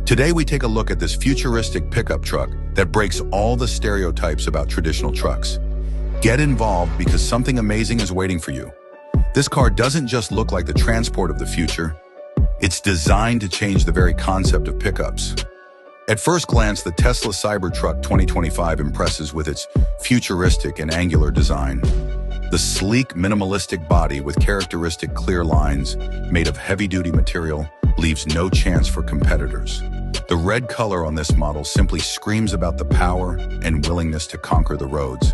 Today we take a look at this futuristic pickup truck that breaks all the stereotypes about traditional trucks. Get involved because something amazing is waiting for you. This car doesn't just look like the transport of the future, it's designed to change the very concept of pickups. At first glance, the Tesla Cybertruck 2025 impresses with its futuristic and angular design. The sleek, minimalistic body with characteristic clear lines made of heavy-duty material leaves no chance for competitors. The red color on this model simply screams about the power and willingness to conquer the roads.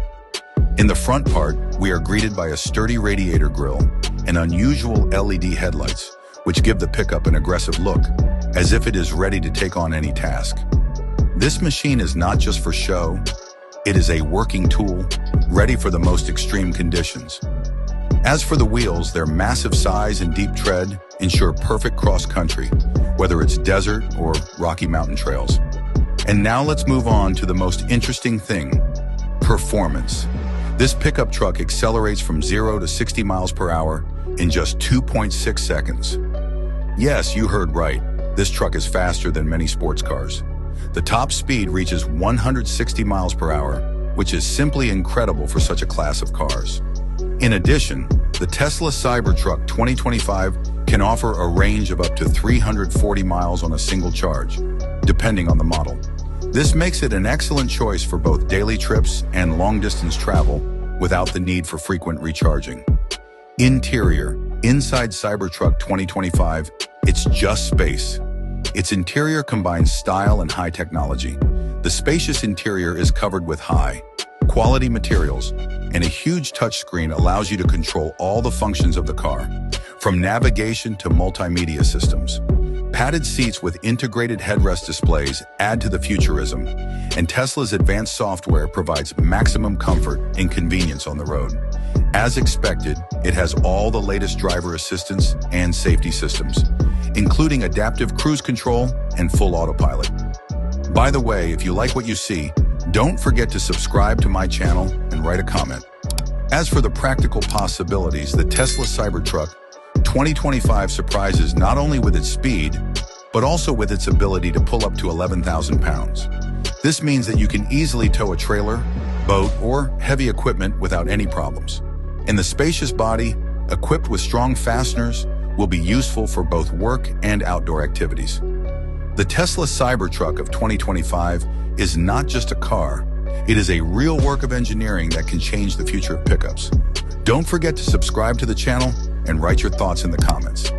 In the front part, we are greeted by a sturdy radiator grille and unusual LED headlights, which give the pickup an aggressive look, as if it is ready to take on any task. This machine is not just for show, it is a working tool, ready for the most extreme conditions. As for the wheels, their massive size and deep tread ensure perfect cross-country, whether it's desert or rocky mountain trails. And now let's move on to the most interesting thing, performance. This pickup truck accelerates from 0 to 60 miles per hour in just 2.6 seconds. Yes, you heard right. This truck is faster than many sports cars. The top speed reaches 160 miles per hour, which is simply incredible for such a class of cars. In addition, the Tesla Cybertruck 2025 can offer a range of up to 340 miles on a single charge, depending on the model. This makes it an excellent choice for both daily trips and long-distance travel without the need for frequent recharging. Interior. Inside Cybertruck 2025, it's just space. Its interior combines style and high technology. The spacious interior is covered with high-quality materials, and a huge touchscreen allows you to control all the functions of the car, from navigation to multimedia systems. Padded seats with integrated headrest displays add to the futurism, and Tesla's advanced software provides maximum comfort and convenience on the road. As expected, it has all the latest driver assistance and safety systems, including adaptive cruise control and full autopilot. By the way, if you like what you see, don't forget to subscribe to my channel and write a comment. As for the practical possibilities, the Tesla Cybertruck 2025 surprises not only with its speed, but also with its ability to pull up to 11,000 pounds. This means that you can easily tow a trailer, boat, or heavy equipment without any problems. And the spacious body, equipped with strong fasteners, will be useful for both work and outdoor activities. The Tesla Cybertruck of 2025 is not just a car, it is a real work of engineering that can change the future of pickups. Don't forget to subscribe to the channel and write your thoughts in the comments.